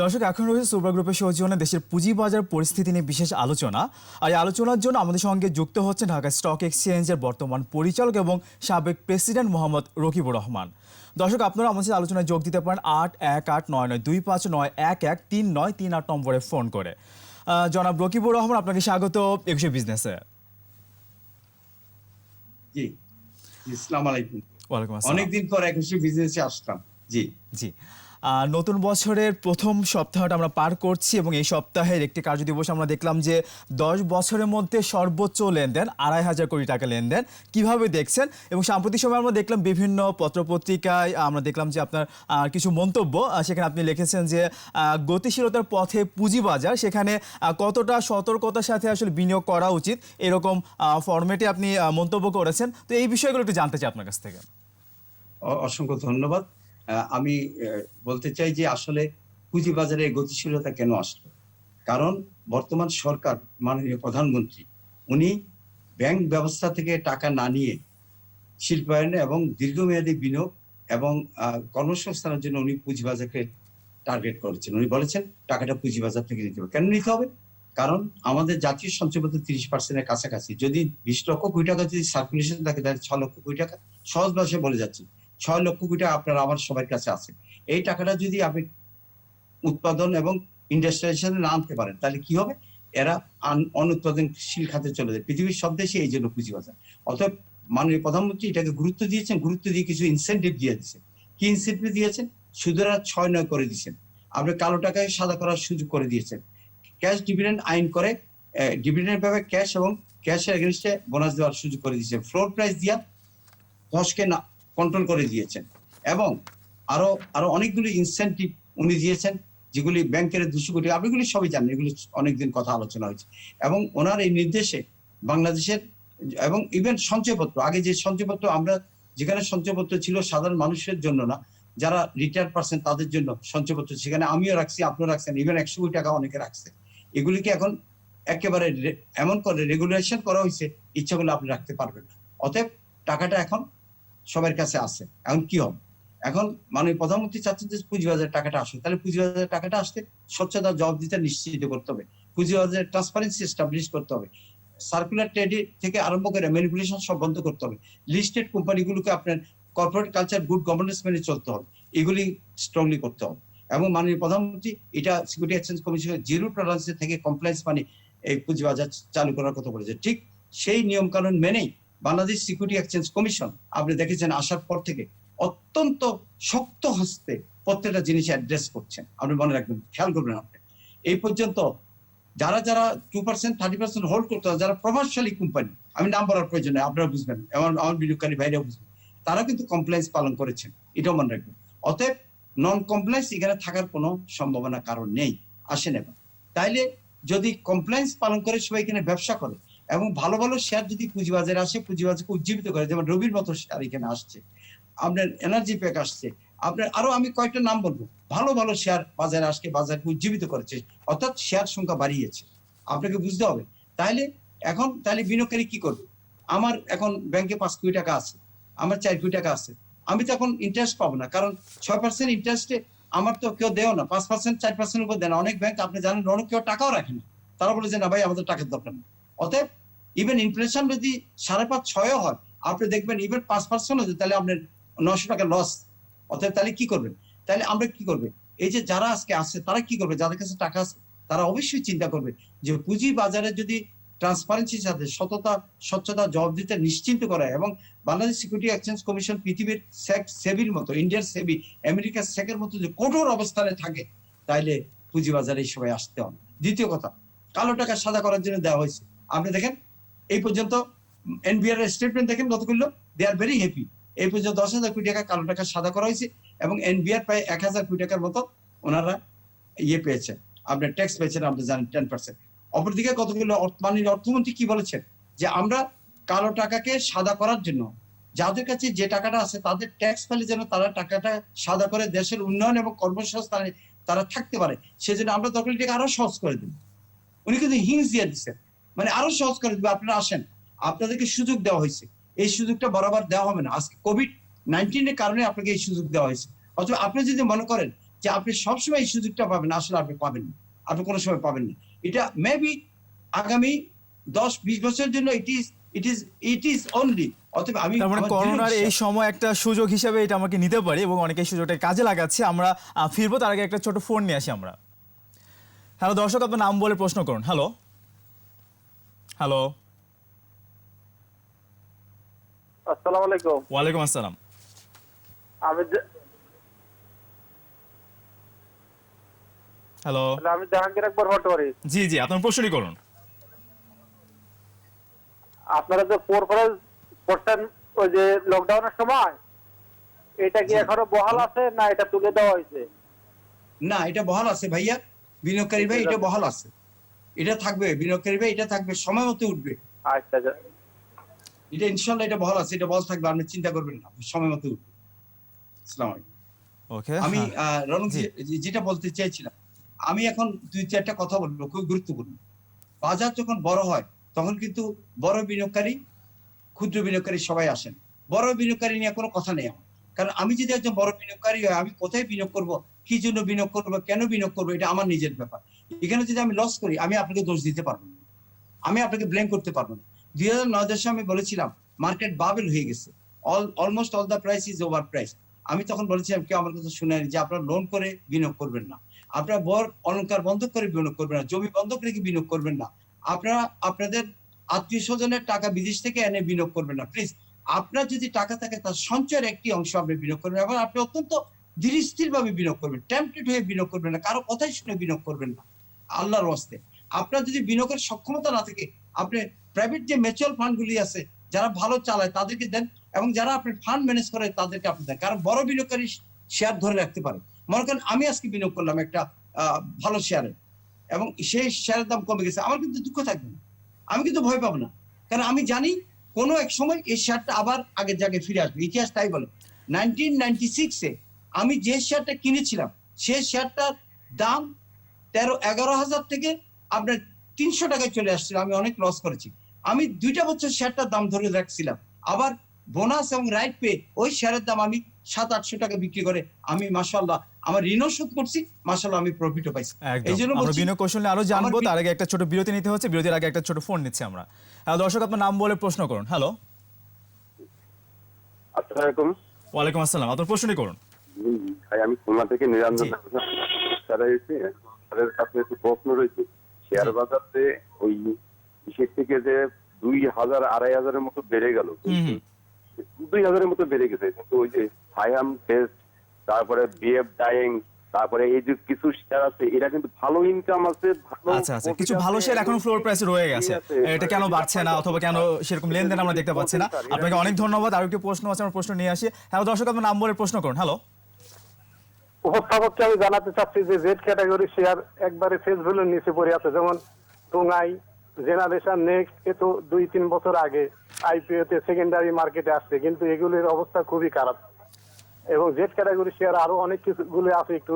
দর্শক, এখন রয়েছে সুপার গ্রুপের সৌজন্যে দেশের পুঁজিবাজার পরিস্থিতি নিয়ে বিশেষ আলোচনা। আর এই আলোচনার জন্য আমাদের সঙ্গে যুক্ত হচ্ছে ঢাকা স্টক এক্সচেঞ্জের বর্তমান পরিচালক এবং সাবেক প্রেসিডেন্ট মোহাম্মদ রকিবুর রহমান। দর্শক, আপনারা আমাদের আলোচনায় যোগ দিতে পারেন 81899259113938 নম্বরে ফোন করে। জনাব রকিবুর রহমান, আপনাকে স্বাগত একুশে বিজনেসে। জি, আসসালামু আলাইকুম। ওয়ালাইকুম আসসালাম। অনেকদিন পর একুশে বিজনেসে আসলাম। জি জি, নতুন বছরের প্রথম সপ্তাহটা আমরা পার করছি এবং এই সপ্তাহের একটি কার্যদিবস আমরা দেখলাম যে 10 বছরের মধ্যে সর্বোচ্চ লেনদেন 2,500 কোটি টাকা লেনদেন। কিভাবে দেখছেন? এবং সাম্প্রতিক সময় আমরা দেখলাম বিভিন্ন পত্রপত্রিকায় আমরা দেখলাম যে আপনার কিছু মন্তব্য, সেখানে আপনি লিখেছেন যে গতিশীলতার পথে পুঁজিবাজার, সেখানে কতটা সতর্কতার সাথে আসলে বিনিয়োগ করা উচিত, এরকম ফরম্যাটে আপনি মন্তব্য করেছেন। তো এই বিষয়গুলো একটু জানতে চাই আপনার কাছ থেকে। অসংখ্য ধন্যবাদ। আমি বলতে চাই যে আসলে পুঁজিবাজারে গতিশীলতা কেন আসলো, কারণ বর্তমান সরকার, মাননীয় প্রধানমন্ত্রী, উনি ব্যাংক ব্যবস্থা থেকে টাকা না নিয়ে শিল্পায়নে এবং দীর্ঘমেয়াদী বিনিয়োগ এবং কর্মসংস্থানের জন্য উনি পুঁজিবাজারকে টার্গেট করেছেন। উনি বলেছেন টাকাটা পুঁজিবাজার থেকে নিতে হবে। কেন নিতে হবে? কারণ আমাদের জাতীয় সঞ্চয়পত্র 30%-এর কাছাকাছি। যদি 20 লক্ষ কোটি টাকা যদি সার্কুলেশন থাকে, তাহলে 6 লক্ষ কোটি টাকা, সহজ ভাষায় বলে যাচ্ছে 6 লক্ষ কোটি টাকা আপনার আমার সবার কাছে আছে। এই টাকাটা যদি আপনি উৎপাদন এবং ইন্ডাস্ট্রিয়ালাইজেশনে না আনতে পারেন, তাহলে কি হবে? এরা অনুৎপাদনশীল খাতে চলে যায়। পৃথিবীর সব দেশে এই জন্য পুঁজিবাজার। অতএব মাননীয় প্রধানমন্ত্রী এটাকে গুরুত্ব দিয়েছেন, গুরুত্ব দিয়ে কিছু ইনসেন্টিভ দিয়ে দিচ্ছেন। কি ইনসেন্টিভ দিয়েছেন? সুদের হার 6-9 করে দিচ্ছেন। আপনি কালো টাকায় সাদা করার সুযোগ করে দিয়েছেন। ক্যাশ ডিভিডেন্ড আইন করে ডিভিডেন্ড পাবে ক্যাশ এবং ক্যাশের এগেনস্টে বোনাস দেওয়ার সুযোগ করে দিয়েছেন। ফ্লোর প্রাইস দিয়া কস্টকে কন্ট্রোল করে দিয়েছেন এবং আরো আরো অনেকগুলি ইনসেন্টিভ উনি দিয়েছেন, যেগুলি ব্যাংকের 200 কোটি, আপনিগুলি সবই জানেন, এগুলি অনেকদিন কথা আলোচনা হয়েছে। এবং ওনার এই নির্দেশে বাংলাদেশের এবং ইভেন সঞ্চয়পত্র, আগে যে সঞ্চয়পত্র আমরা, যেখানে সঞ্চয়পত্র ছিল সাধারণ মানুষের জন্য না, যারা রিটায়ার্ড পার্সন তাদের জন্য সঞ্চয়পত্র, সেখানে আমিও রাখছি, আপনিও রাখছেন, ইভেন 100 কোটি টাকা অনেকে রাখছে। এগুলিকে এখন একেবারে এমন করে রেগুলেশন করা হয়েছে, ইচ্ছা করলে আপনি রাখতে পারবেন না। অতএব টাকাটা এখন সবার কাছে আছে। এখন কি হবে? এখন মাননীয় প্রধানমন্ত্রী চাচ্ছেন যে পুঁজিবাজারের টাকাটা আসে, তাহলে পুঁজিবাজারের টাকাটা আসতে স্বচ্ছতা, জবাবদিহিতা নিশ্চিত করতে হবে, পুঁজিবাজারের ট্রান্সপারেন্সি এস্টাবলিশ করতে হবে, সার্কুলার ট্রেড থেকে আরম্ভ করে ম্যানিপুলেশন সব বন্ধ করতে হবে, লিস্টেড কোম্পানিগুলোকে আপনার কর্পোরেট কালচার, গুড গভর্নেন্স মেনে চলতে হবে, এগুলি স্ট্রংলি করতে হবে। এবং মাননীয় প্রধানমন্ত্রী এটা সিকিউরিটি এক্সচেঞ্জ কমিশনের 0 টলারেন্স থেকে কমপ্লায়েন্স মানে এই পুঁজিবাজার চালু করার কথা বলেছে। ঠিক সেই নিয়ম কানুন মেনেই বাংলাদেশ সিকিউরিটি এক্সচেঞ্জ কমিশন, আপনি দেখেছেন আসার পর থেকে অত্যন্ত শক্ত হস্তে প্রত্যেকটা জিনিস অ্যাড্রেস করছেন। আপনি মনে রাখবেন, খেয়াল করবেন, আপনি এই পর্যন্ত যারা যারা 2%, 30% হোল্ড করতে হয়, যারা প্রভাবশালী কোম্পানি, আমি নাম বলার প্রয়োজন নেই, আপনারা বুঝবেন, আমার বিনিয়োগকারী ভাইরাও বুঝবেন, তারা কিন্তু কমপ্লায়েন্স পালন করেছেন, এটাও মনে রাখবেন। অতএব নন কমপ্লায়েন্স এখানে থাকার কোনো সম্ভাবনা কারণ নেই, আসেন। এবার তাইলে যদি কমপ্লায়েন্স পালন করে সবাই এখানে ব্যবসা করে এবং ভালো ভালো শেয়ার যদি পুঁজিবাজারে আসে, পুঁজিবাজারকে উজ্জীবিত করে, যেমন রবির মতো শেয়ার এখানে আসছে, আপনার এনার্জি প্যাক আসছে, আপনার আরো আমি কয়েকটা নাম বলবো, ভালো ভালো শেয়ার বাজারে আসকে বাজারকে উজ্জীবিত করেছে, অর্থাৎ শেয়ার সংখ্যা বাড়িয়েছে। আপনাকে বুঝতে হবে। তাহলে এখন তাহলে বিনিয়োগকারী কি করবে? আমার এখন ব্যাংকে 5 কোটি টাকা আছে, আমার 4 কোটি টাকা আছে, আমি তো এখন ইন্টারেস্ট পাবো না, কারণ 6% ইন্টারেস্টে আমার তো কেউ দেও না, 5%, 4% উপর দেয় না। অনেক ব্যাংক, আপনি জানেন, অনেক কেউ টাকাও রাখে না, তারা বলে যে না ভাই, আমাদের টাকার দরকার নেই। অতএব ইভেন ইনফ্লেশন যদি 5.5-6 হয়, আপনি দেখবেন ইভেন 5% হচ্ছে, তাহলে আপনার 900 টাকা লস। অতএব তাহলে কি করবেন? তাহলে আমরা কি করবে? এই যে যারা আজকে আসছে, তারা কি করবে? যাদের কাছে টাকা আছে, তারা অবশ্যই চিন্তা করবে যে পুঁজি বাজারে যদি ট্রান্সপারেন্সির সাথে সততা, স্বচ্ছতা, জবাবদিহিতা নিশ্চিন্ত করা, এবং বাংলাদেশ সিকিউরিটি এক্সচেঞ্জ কমিশন পৃথিবীর সেবির মতো, ইন্ডিয়ার সেবি, আমেরিকার সেকের মতো যে কঠোর অবস্থানে থাকে, তাইলে পুঁজিবাজারে এই সবাই আসতে হবে। দ্বিতীয় কথা, কালো টাকা সাদা করার জন্য দেওয়া হয়েছে। আপনি দেখেন এই পর্যন্ত এনবিআর এর স্টেটমেন্ট দেখেন কতগুলো, দে আর ভেরি হ্যাপি। এই পর্যন্ত 10,000 কোটি টাকা কালো টাকা সাদা করা হয়েছে এবং এনবিআর প্রায় 1,000 কোটি টাকার মতো ওনারা পেয়েছেন, আপনার ট্যাক্স পেয়েছেন, আপনি জানেন 10%। অপরদিকে কতগুলো মাননীয় অর্থমন্ত্রী কি বলেছেন, যে আমরা কালো টাকাকে সাদা করার জন্য যাদের কাছে যে টাকাটা আছে তাদের ট্যাক্স ফেলে যেন তারা টাকাটা সাদা করে দেশের উন্নয়ন এবং কর্মসংস্থানে তারা থাকতে পারে, সেজন্য আমরা দরকার এটাকে আরো সহজ করে দেব। উনি কিন্তু হিংস দিয়ে দিচ্ছেন, মানে আরো সহজ করে দেবে, আপনারা আসেন, আপনাদেরকে সুযোগ দেওয়া হয়েছে, এই সুযোগটা বরাবর দেওয়া হবে না। আজকে COVID-19 এর কারণে আপনাকে এই সুযোগ দেওয়া হয়েছে। অথবা আপনি যদি মনে করেন যে আপনি সবসময় এই সুযোগটা পাবেন, আসলে আপনি পাবেন না, আপনি কোনো সময় পাবেন না। এটা মেবি আগামী 10-20 বছরের জন্য ইট ইজ অনলি। অতএব আমি তার মানে আমার দৃঢ় করোনার এই বিশ্বাস। সময় একটা সুযোগ হিসেবে এটা আমাকে নিতে পারি এবং অনেকে এই সুযোগটা কাজে লাগাচ্ছে। আমরা ফিরবো, তার আগে একটা ছোট ফোন নিয়ে আসি আমরা। হ্যালো দর্শক, আপনার নাম বলে প্রশ্ন করুন। Hello hello. আসসালামু আলাইকুম। ওয়ালাইকুম আসসালাম। আমি হ্যালো। আমি জাহাঙ্গীর আকবর পাটোয়ারি। জি জি, আপনার প্রশ্নই করুন। আপনারা যে ফোরফারেজ করছেন ওই যে লকডাউনের সময়, এটা কি জি। এখনো বহাল আছে না এটা তুলে দেওয়া হয়েছে? না, এটা বহাল আছে ভাইয়া, বিনিয়োগকারী ভাই, এটা বহাল আছে, এটা থাকবে বিনিয়োগকারী ভাই, এটা থাকবে, সময় মতো উঠবে। আচ্ছা এটা ইনশাল্লাহ এটা বহাল আছে, এটা বহাল থাকবে, আপনি চিন্তা করবেন না, সময় মতো উঠবে। আসসালামু আলাইকুম। ওকে। আমি রনক জি। যেটা বলতে চাইছিলাম, আমি এখন 2-4টা কথা বলবো, খুব গুরুত্বপূর্ণ। বাজার যখন বড় হয় তখন কিন্তু বড় বিনিয়োগকারী, ক্ষুদ্র বিনিয়োগকারী সবাই আসেন। বড় বিনিয়োগকারী নিয়ে কোনো কথা নেই আমার, কারণ আমি যদি একজন বড় বিনিয়োগকারী হয়, আমি কোথায় বিনিয়োগ করব, কি জন্য বিনিয়োগ করবো, কেন বিনিয়োগ করবো, এটা আমার নিজের ব্যাপার। এখানে যদি আমি লস করি, আমি আপনাকে দোষ দিতে পারবো না, আমি আপনাকে ব্লেম করতে পারবো না। 2009 সালে আমি বলেছিলাম মার্কেট বাবেল হয়ে গেছে, almost all the price is over price. আমি তখন বলেছিলাম, কেউ আমার কথা শুনেনি, যে আপনারা লোন করে বিনিয়োগ করবেন না, আপনারা বর অলংকার বন্ধক করে বিনিয়োগ করবেন না, জমি বন্ধক রেখে বিনিয়োগ করবেন না, আপনারা আপনাদের আত্মীয় স্বজনের টাকা বিদেশ থেকে এনে বিনিয়োগ করবেন না, প্লিজ। আপনার যদি টাকা থাকে তার সঞ্চয়ের একটি অংশ আপনি বিনিয়োগ করবেন, এবং আপনি অত্যন্ত ধীর স্থির ভাবে বিনিয়োগ করবেন, টেম্পটেড হয়ে বিনিয়োগ করবেন না, কারো কথাই শুনে বিনিয়োগ করবেন না, আল্লাহর ওয়াস্তে। আপনার যদি বিনিয়োগের সক্ষমতা না থাকে, আপনি প্রাইভেট যে মিউচুয়াল ফান্ড গুলি আছে, যারা ভালো চালায় তাদেরকে দেন, এবং যারা আপনি ফান্ড ম্যানেজ করে তাদেরকে আপনি দেন, কারণ বড় বিনিয়োগকারী শেয়ার ধরে রাখতে পারে। মনে করেন আমি আজকে বিনিয়োগ করলাম একটা ভালো শেয়ারে, এবং সেই শেয়ারের দাম কমে গেছে, আমার কিন্তু দুঃখ থাকবে না, আমি কিন্তু ভয় পাবো না, কারণ আমি জানি কোনো এক সময় এই শেয়ারটা আবার আগের জায়গায় ফিরে আসবে। ইতিহাস তাই বলে। 1996-এ আমি যে শেয়ারটা কিনেছিলাম, সেই শেয়ারটার দাম 11,000 থেকে আপনার 300 টাকায় চলে আসছিল, আমি অনেক লস করেছি। আমি 2টা বছর শেয়ারটার দাম ধরে রাখছিলাম, আবার বোনাস এবং রাইট পে ওই শেয়ারের দাম আমি 700-800 টাকা বিক্রি করে আমি মাশাআল্লাহ আমার ঋণও শোধ করছি, মাশাআল্লাহ আমি প্রফিটও পাইছি। একদম। এই জন্য আমরা বলছি, বিনিয়োগ কৌশল নিয়ে আরো জানবো, আমার তার আগে একটা ছোট বিরতি নিতে হচ্ছে। বিরতির আগে একটা ছোট ফোন নিচ্ছি আমরা। হ্যালো দর্শক, আপনার নাম বলে প্রশ্ন করুন। হ্যালো। আসসালামু আলাইকুম। ওয়ালাইকুম আসসালাম, আপনার প্রশ্নই করুন। ভাই আমি খুলনা থেকে নিরঞ্জন জি। স্যারের কাছে একটু প্রশ্ন রয়েছে। শেয়ার বাজারে ওই বিশেষ থেকে যে 2,000-2,500 মতো বেড়ে গেল, হুম। 2,000 মতো বেড়ে গেছে, কিন্তু ওই যে সায়াম টেস্ট, তারপরে বিএফ ডাইং, তারপরে এই যে কিছু শেয়ার আছে, এরা কিন্তু ভালো ইনকাম আছে, ভালো আচ্ছা আচ্ছা, profit কিছু আছে, ভালো শেয়ার এখনো ফ্লোর প্রাইসে রয়ে গেছে, আছে। এটা কেন বাড়ছে না অথবা কেন সেরকম লেনদেন আমরা দেখতে পাচ্ছি না? আপনাকে অনেক ধন্যবাদ। আর একটি প্রশ্ন আছে, আমরা প্রশ্ন নিয়ে আসি। হ্যালো দর্শক, আপনার নাম বলে প্রশ্ন করুন। হ্যালো। উপস্থাপককে আমি জানাতে চাচ্ছি যে জেড ক্যাটাগরি শেয়ার একবারে ফেস ভ্যালুর নিচে পড়ে আছে, যেমন টুঙ্গাই, জেনারেশন নেক্সট, এ তো 2-3 বছর আগে আইপিও তে সেকেন্ডারি মার্কেটে আসছে, কিন্তু এগুলির অবস্থা খুবই খারাপ। এবং জেড ক্যাটাগরি শেয়ার আরো অনেক কিছুগুলো আছে, একটু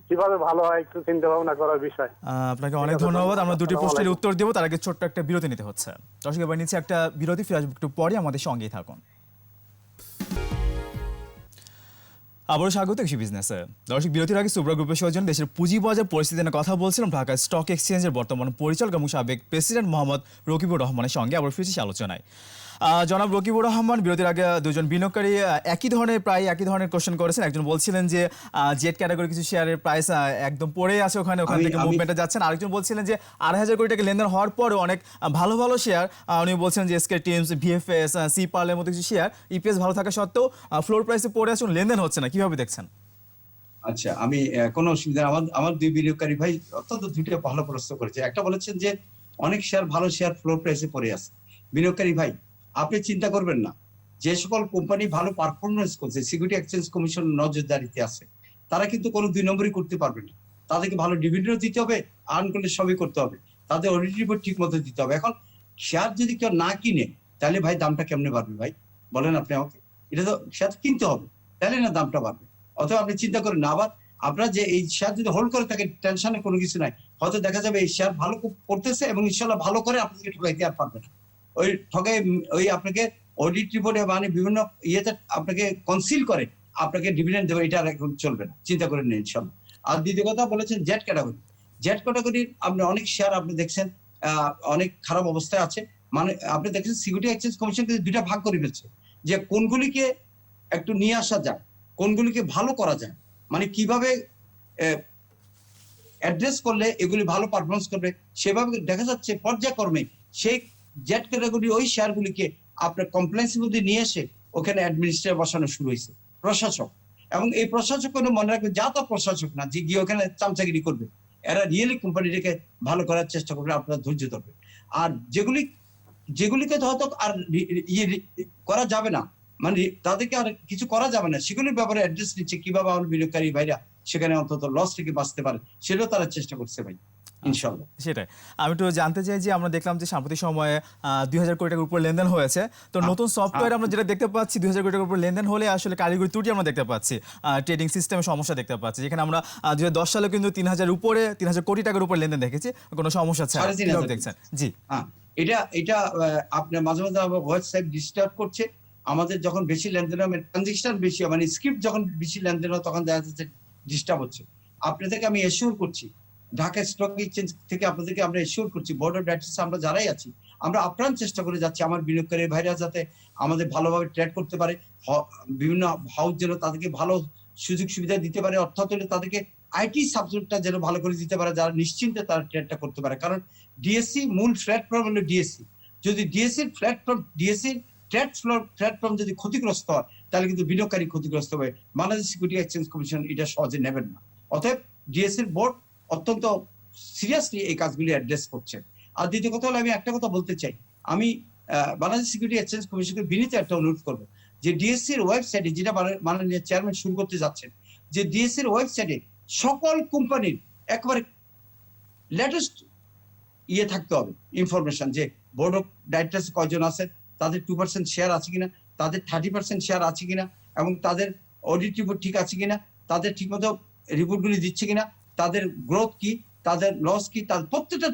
কিভাবে ভালো হয় একটু চিন্তা ভাবনা করার বিষয়। আপনাকে অনেক ধন্যবাদ। আমরা দুটি প্রশ্নের উত্তর দেবো, তার আগে ছোট্ট একটা বিরতি নিতে হচ্ছে। দর্শক, এবার নিচ্ছে একটা বিরতি, ফিরে আসবো একটু পরে, আমাদের সঙ্গেই থাকুন। আবারও স্বাগত কৃষি বিজনেসে। দর্শক, বিরতির আগে সুব্রা গ্রুপের সৌজন্যে দেশের পুঁজিবাজার পরিস্থিতি নিয়ে কথা বলছিলাম ঢাকা স্টক এক্সচেঞ্জের বর্তমান পরিচালক এবং সাবেক প্রেসিডেন্ট মোহাম্মদ রকিবুর রহমানের সঙ্গে। আবার ফিরছি আলোচনায়। জনাব রকিবুর রহমান, বিরতির আগে দুজন বিনিয়োগকারী প্রায় একই ধরনের কোশ্চেন করেছেন। একজন বলছিলেন যে জেড ক্যাটাগরি কিছু শেয়ারের প্রাইস একদম পড়ে আছে, ওখান থেকে মুভমেন্টে যাচ্ছেন। আরেকজন বলছিলেন যে 2,500 কোটি টাকা লেনদেন হওয়ার পরেও অনেক ভালো ভালো শেয়ার, উনি বলছেন যে এসকে টিমস, ভিএফএস, সি পার্লের মতো কিছু শেয়ার ইপিএস ভালো থাকা সত্ত্বেও ফ্লোর প্রাইসে পড়ে আছে, লেনদেন হচ্ছে না। কিভাবে দেখছেন? আচ্ছা, আমি কোনো অসুবিধা, আমার দুই বিনিয়োগকারী ভাই অত্যন্ত দুইটা ভালো প্রশ্ন করেছে। একটা বলেছেন যে অনেক শেয়ার, ভালো শেয়ার ফ্লোর প্রাইসে পড়ে আছে। বিনিয়োগকারী ভাই, আপনি চিন্তা করবেন না, যে সকল কোম্পানি ভালো পারফরমেন্স করছে, সিকিউরিটি এক্সচেঞ্জ কমিশন নজরদারিতে আছে, তারা কিন্তু কোনো 2 নম্বরই করতে পারবে না। তাদেরকে ভালো ডিভিডেন্ডও দিতে হবে, আর্ন করলে সবই করতে হবে, তাদের অডিট রিপোর্ট ঠিক মতো দিতে হবে। এখন শেয়ার যদি কেউ না কিনে, তাহলে ভাই দামটা কেমনে বাড়বে ভাই, বলেন আপনি আমাকে? এটা তো শেয়ার কিনতে হবে, তাহলে না দামটা বাড়বে। অথবা আপনি চিন্তা করেন না, আবার আপনারা যে এই শেয়ার যদি হোল্ড করে থাকে, টেনশনের কোনো কিছু নাই, হয়তো দেখা যাবে এই শেয়ার ভালো করতেছে এবং ইনশাল্লাহ ভালো করে আপনাদেরকে ঠকাইতে আর পারবে না। ওই ঠকাই, ওই আপনাকে অডিট রিপোর্টে মানে বিভিন্ন ইয়েতে আপনাকে কনসিল করে আপনাকে ডিভিডেন্ড দেবে, এটা আর এখন চলবে না, চিন্তা করে নিন ইনশাল্লাহ। আর দ্বিতীয় কথা বলেছেন জেড ক্যাটাগরির আপনি অনেক শেয়ার আপনি দেখছেন অনেক খারাপ অবস্থায় আছে। মানে আপনি দেখছেন সিকিউরিটি এক্সচেঞ্জ কমিশন কিন্তু দুইটা ভাগ করে ফেলছে, যে কোনগুলিকে একটু নিয়ে আসা যায়, কোনগুলিকে ভালো করা যায়, মানে কিভাবে অ্যাড্রেস করলে এগুলি ভালো পারফরমেন্স করবে, সেভাবে দেখা যাচ্ছে পর্যায়ক্রমে সেই জেড ক্যাটাগরি ওই শেয়ারগুলিকে আপনার কমপ্লেন্সের মধ্যে নিয়ে এসে ওখানে অ্যাডমিনিস্ট্রেটর বসানো শুরু হয়েছে, প্রশাসক। এবং এই প্রশাসক কোনো মনে রাখবে যা তা প্রশাসক না যে গিয়ে ওখানে চামচাগিরি করবে, এরা রিয়েলি কোম্পানিটাকে ভালো করার চেষ্টা করবে, আপনার ধৈর্য ধরবে। আর যেগুলিকে তো হয়তো আর করা যাবে না, মানে তাদেরকে আর কিছু করা যাবে না, সেগুলির ব্যাপারে অ্যাড্রেস নিচ্ছে কিভাবে আমার বিনিয়োগকারী ভাইরা সেখানে অন্তত লস থেকে বাঁচতে পারে, সেটাও তারা চেষ্টা করছে ভাই ইনশাল্লাহ। সেটাই আমি একটু জানতে চাই যে আমরা দেখলাম যে সাম্প্রতিক সময়ে 2000 কোটি টাকার উপর লেনদেন হয়েছে, তো নতুন সফটওয়্যার আমরা যেটা দেখতে পাচ্ছি 2000 কোটি টাকার উপর লেনদেন হলে আসলে কারিগরি ত্রুটি আমরা দেখতে পাচ্ছি, ট্রেডিং সিস্টেমে সমস্যা দেখতে পাচ্ছি, যেখানে আমরা 2010 সালে কিন্তু 3000 কোটি টাকার উপর লেনদেন দেখেছি, কোনো সমস্যা ছাড়া। কিভাবে দেখছেন? জি এটা আপনার মাঝে মাঝে হোয়াটসঅ্যাপ ডিস্টার্ব করছে আমাদের, যখন বেশি লেনদেন হয় ট্রানজেকশন বেশি হয়, মানে স্ক্রিপ্ট যখন বেশি লেনদেন হয় তখন দেখা যাচ্ছে ডিস্টার্ব হচ্ছে। আপনাদেরকে আমি এশিওর করছি, ঢাকা স্টক এক্সচেঞ্জ থেকে আপনাদেরকে আমরা এশিওর করছি, বোর্ড অফ ডাইরেক্টরস আমরা যারাই আছি আমরা আপ্রাণ চেষ্টা করে যাচ্ছি আমার বিনিয়োগকারী ভাইরা যাতে আমাদের ভালোভাবে ট্রেড করতে পারে, বিভিন্ন হাউস যেন তাদেরকে ভালো সুযোগ সুবিধা দিতে পারে, অর্থাৎ তাদেরকে আইটি সাবজেক্টটা যেন ভালো করে দিতে পারে, যারা নিশ্চিন্তে তারা ট্রেডটা করতে পারে। কারণ ডিএসসি মূল প্ল্যাটফর্ম হলো ডিএসসি, যদি ডিএসসির প্ল্যাটফর্ম যদি ক্ষতিগ্রস্ত হয় তাহলে কিন্তু বিনিয়োগকারী ক্ষতিগ্রস্ত হবে, বাংলাদেশ সিকিউরিটি এক্সচেঞ্জ কমিশন এটা সহজে নেবেন না। অতএব ডিএসসির বোর্ড অত্যন্ত সিরিয়াসলি এই কাজগুলি অ্যাড্রেস করছে। আর দ্বিতীয় কথা হলো আমি একটা কথা বলতে চাই, আমি বাংলাদেশ সিকিউরিটি এক্সচেঞ্জ কমিশনকে বিনীত একটা অনুরোধ করবো যে ডিএসসির ওয়েবসাইটে, যেটা মাননীয় চেয়ারম্যান শুরু করতে যাচ্ছেন, যে ডিএসসির ওয়েবসাইটে সকল কোম্পানির একবারে লেটেস্ট থাকতে হবে ইনফরমেশন, যে বোর্ড অফ ডাইরেক্টরস কয়জন আছে, তাদের 2% শেয়ার আছে কিনা, তাদের 30% শেয়ার আছে কিনা, এবং তাদের অডিট রিপোর্ট ঠিক আছে কিনা, তাদের ঠিকমতো রিপোর্টগুলি দিচ্ছে কিনা, তাদের গ্রোথ কি, তাদের লস কি, তাদের প্রত্যেকটা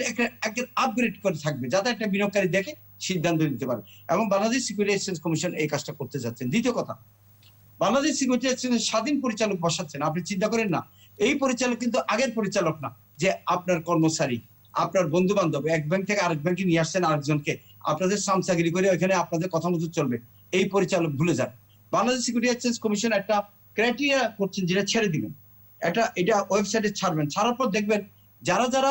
আপগ্রেড করে থাকবে, যাতে একটা বিনিয়োগকারী দেখে সিদ্ধান্ত নিতে পারে। এবং বাংলাদেশ সিকিউরিটি এক্সচেঞ্জ কমিশন এই কাজটা করতে যাচ্ছেন। দ্বিতীয় কথা, বাংলাদেশ সিকিউরিটি এক্সচেঞ্জের স্বাধীন পরিচালক বসাচ্ছেন, আপনি চিন্তা করেন না এই পরিচালক কিন্তু আগের পরিচালক না, যে আপনার কর্মচারী আপনার বন্ধু বান্ধব এক ব্যাংক থেকে আরেক ব্যাংকে নিয়ে আসছেন আরেকজনকে, আপনাদের সামসাগিরি করে ওইখানে আপনাদের কথা মতো চলবে, এই পরিচালক ভুলে যান। বাংলাদেশ সিকিউরিটি এক্সচেঞ্জ কমিশন একটা ক্রাইটেরিয়া করছেন যেটা ছেড়ে দিবেন, এটা ওয়েবসাইটে ছাড়বেন, ছাড়ার পর দেখবেন যারা যারা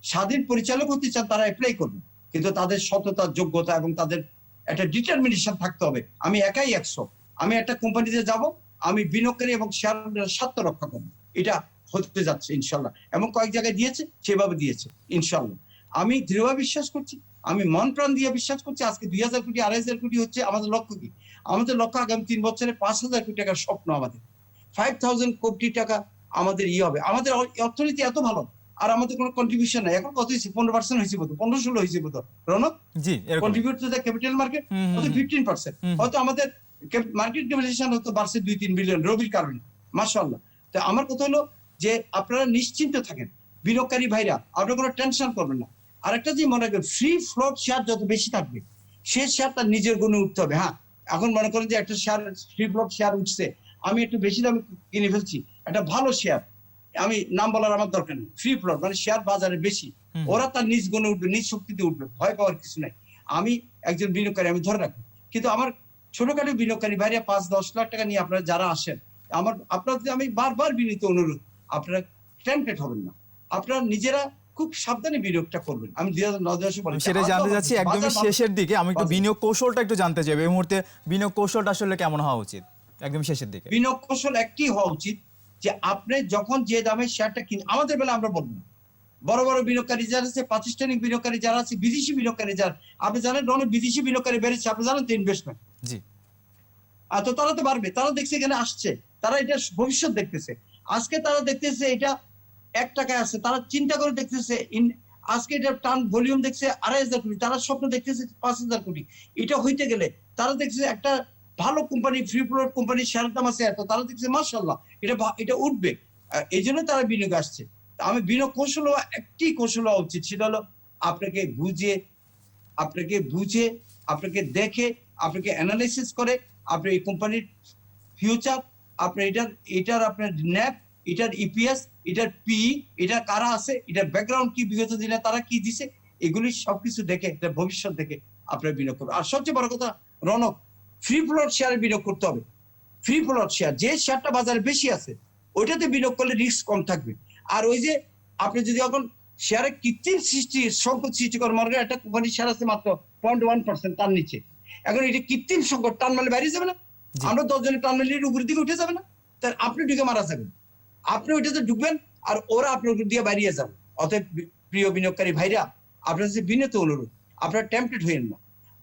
স্বাধীন পরিচালক হতে চান তারা অ্যাপ্লাই করবেন, কিন্তু তাদের সততা যোগ্যতা এবং তাদের একটা ডিটারমিনেশন থাকতে হবে। আমি একাই 100, আমি একটা কোম্পানিতে যাব, আমি বিনিয়োগকারী এবং শেয়ার স্বার্থ রক্ষা করবো, এটা হতে যাচ্ছে ইনশাল্লাহ। এবং কয়েক জায়গায় দিয়েছে, সেভাবে দিয়েছে ইনশাল্লাহ। আমি দৃঢ়ভাবে বিশ্বাস করছি, আমি মন প্রাণ দিয়ে বিশ্বাস করছি, আজকে 2000 কোটি 2500 কোটি হচ্ছে আমাদের লক্ষ্য কি? আমাদের লক্ষ্য আগামী 3 বছরে 5000 কোটি টাকার স্বপ্ন, আমাদের 5000 কোটি টাকা আমাদের হবে। আমাদের অর্থনীতি এত ভালো আর আমাদের কোনো কন্ট্রিবিউশন নাই, এখন কত হয়েছে? 15% হয়েছে বোধ, 15-16 হয়েছে বোধ, Ronak ji contribute to the capital market হয়তো 15%, হয়তো আমাদের মার্কেট ক্যাপিটালাইজেশন হয়তো বাড়ছে 2-3 বিলিয়ন রবির কারণে, মাশাআল্লাহ। তো আমার কথা হলো যে আপনারা নিশ্চিন্ত থাকেন, বিনিয়োগকারী ভাইরা আপনারা কোনো টেনশন করবেন না। আরেকটা যে মনে রাখবেন, ফ্রি ফ্লোট শেয়ার যত বেশি থাকবে সে শেয়ার তার নিজের গুণে উঠতে হবে। হ্যাঁ, এখন মনে করেন যে একটা শেয়ার ফ্রি ফ্লোট শেয়ার উঠছে, আমি একটু বেশি দামে কিনে ফেলছি একটা ভালো শেয়ার, আমি নাম বলার আমার দরকার নেই, ফ্রি ফ্লোট মানে শেয়ার বাজারে বেশি, ওরা তার নিজ গুণে উঠবে, নিজ শক্তিতে উঠবে, ভয় পাওয়ার কিছু নাই। আমি একজন বিনিয়োগকারী, আমি ধরে রাখবো। কিন্তু আমার ছোটখাটো বিনিয়োগকারী ভাইরা 5-10 লাখ টাকা নিয়ে আপনারা যারা আসেন, আপনাদের আমি বারবার বিনীত অনুরোধ, আপনারা টেম্পটেড হবেন না, আপনারা নিজেরা খুব সাবধানে বিনিয়োগটা করবেন। আমি 2009 বলি সেটা জানতে যাচ্ছি একদমই শেষের দিকে, আমি একটু বিনিয়োগ কৌশলটা একটু জানতে চাই, এই মুহূর্তে বিনিয়োগ কৌশলটা আসলে কেমন হওয়া উচিত একদম শেষের দিকে? বিনিয়োগ কৌশল একটি হওয়া উচিত যে আপনি যখন যে দামে শেয়ারটা আমাদের বেলা আমরা বলবো না, বড় বড় বিনিয়োগকারী যারা আছে, প্রাতিষ্ঠানিক বিনিয়োগকারী যারা আছে, বিদেশি বিনিয়োগকারী যারা, আপনি জানেন অনেক বিদেশি বিনিয়োগকারী বেড়েছে, আপনি জানেন তো ইনভেস্টমেন্ট, জি তো তারা তো বাড়বে, তারা দেখছে এখানে আসছে, তারা এটা ভবিষ্যৎ দেখতেছে, আজকে তারা দেখতেছে এটা 1 টাকায় আছে, তারা চিন্তা করে দেখতেছে আজকে এটা টান ভলিউম দেখছে 2500 কোটি, তারা স্বপ্ন দেখতেছে 5000 কোটি। এটা হইতে গেলে তারা দেখছে একটা ভালো company, free float company, share দাম আছে এত, তারা দেখছে মাশাআল্লাহ এটা উঠবে, এই জন্য তারা বিনিয়োগ আসছে। আমি বিনিয়োগ কৌশল একটি কৌশল হওয়া উচিত, সেটা হলো আপনাকে বুঝে, আপনাকে দেখে, আপনাকে অ্যানালাইসিস করে আপনি এই কোম্পানির ফিউচার আপনার এটার আপনার ন্যাপ, এটার ইপিএস, এটার পি, এটা কারা আছে, এটার ব্যাকগ্রাউন্ড কি, বিগত দিনে তারা কি দিছে, এগুলি সবকিছু দেখে এটা ভবিষ্যৎ দেখে আপনার বিনিয়োগ করবেন। আর সবচেয়ে বড় কথা রনক, ফ্রি ফ্লোট শেয়ারে বিনিয়োগ করতে হবে। ফ্রি ফ্লোট শেয়ার, যে শেয়ারটা বাজারে বেশি আছে ওইটাতে বিনিয়োগ করলে রিস্ক কম থাকবে। আর ওই যে আপনি যদি এখন শেয়ারে কৃত্রিম সংকট সৃষ্টি করেন, মনে করেন একটা কোম্পানির শেয়ার আছে মাত্র 0.1%, তার নিচে, এখন এটা কৃত্রিম সংকট, টান মারলে বাইরে যাবে না, আমরা 10 জনের টান মারলে উপরের দিকে উঠে যাবে না, তার আপনি ঢুকে মারা যাবেন, আপনি ওইটাতে ঢুকবেন আর ওরা আপনার উপর দিয়ে বাইরে যাবে। অতএব প্রিয় বিনিয়োগকারী ভাইরা, আপনার যে বিনীত অনুরোধ, আপনারা টেম্পটেড হইেন না,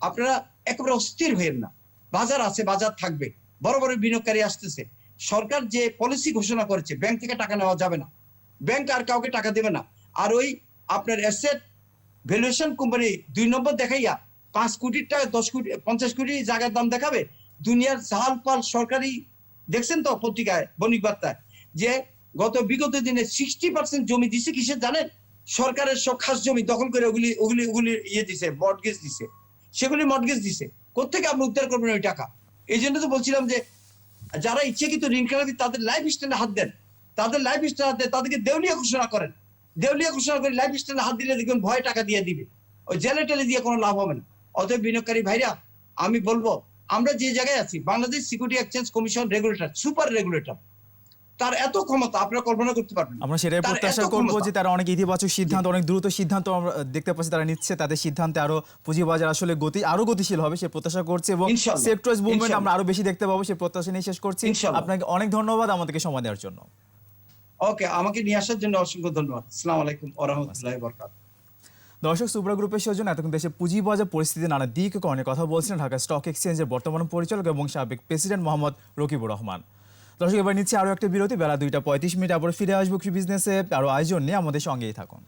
আপনারা একেবারে অস্থির হইেন না। বাজার আছে, বাজার থাকবে, বড় বড় বিনিয়োগকারী আসতেছে। সরকার যে পলিসি ঘোষণা করেছে, ব্যাংক থেকে টাকা নেওয়া যাবে না, ব্যাংক আর কাউকে টাকা দেবে না। আর ওই আপনার অ্যাসেট ভ্যালুয়েশন কোম্পানি 2 নম্বর দেখাইয়া 5 কোটির টাকা 10 কোটি 50 কোটি জায়গার দাম দেখাবে। দুনিয়ার জাল পাল সরকারি দেখছেন তো পত্রিকায়, বণিক বার্তায়, যে বিগত দিনে 60% জমি দিছে কিসের জানেন? সরকারের সব খাস জমি দখল করে ওগুলি দিছে, মর্টগেজ দিছে, সেগুলি মর্টগেজ দিছে। কোত্থেকে আপনি উদ্ধার করবেন ওই টাকা? এই জন্য তো বলছিলাম যে যারা ইচ্ছাকৃত ঋণ খেলাপি তাদের লাইফ স্টাইলে হাত দেন, তাদেরকে দেউলিয়া ঘোষণা করেন। দেউলিয়া ঘোষণা করে লাইফ স্টাইলে হাত দিলে দেখবেন ভয় টাকা দিয়ে দিবে, ওই জেলে টেলে দিয়ে কোনো লাভ হবে না। অতএব বিনিয়োগকারী ভাইরা, আমি বলবো আমরা যে জায়গায় আছি, Bangladesh security exchange commission regulator, super regulator, তার এত ক্ষমতা আপনারা কল্পনা করতে পারবেন না। আমরা সেটাই প্রত্যাশা করবো যে তারা অনেক ইতিবাচক সিদ্ধান্ত, অনেক দ্রুত সিদ্ধান্ত আমরা দেখতে পাচ্ছি তারা নিচ্ছে, তাদের সিদ্ধান্তে আরো পুঁজিবাজার আসলে আরো গতিশীল হবে সে প্রত্যাশা করছে, এবং ইনশাআল্লাহ, সেক্টরস মুভমেন্ট আমরা ইনশাআল্লাহ। আরো বেশি দেখতে পাবো সে প্রত্যাশা নিয়ে শেষ করছি। ইনশাআল্লাহ। আপনাকে অনেক ধন্যবাদ আমাদেরকে সময় দেওয়ার জন্য। ওকে, আমাকে নিয়ে আসার জন্য অসংখ্য ধন্যবাদ। আসসালামু আলাইকুম ওয়া রাহমাতুল্লাহি ওয়া বারাকাতুহু। দর্শক, সুব্রা গ্রুপের সৌজন্য এতক্ষণ দেশের পুঁজিবাজার পরিস্থিতি নানা দিক কারণে কথা বলছিলেন ঢাকা স্টক এক্সচেঞ্জের বর্তমান পরিচালক এবং সাবেক প্রেসিডেন্ট মোহাম্মদ রকিবুর রহমান। দর্শক, এবার নিচ্ছে আরো একটা বিরতি, বেলা 2টা 35 মিনিট, আবার ফিরে আসবো বিজনেসে আরো আয়োজন নিয়ে, আমাদের সঙ্গেই থাকুন।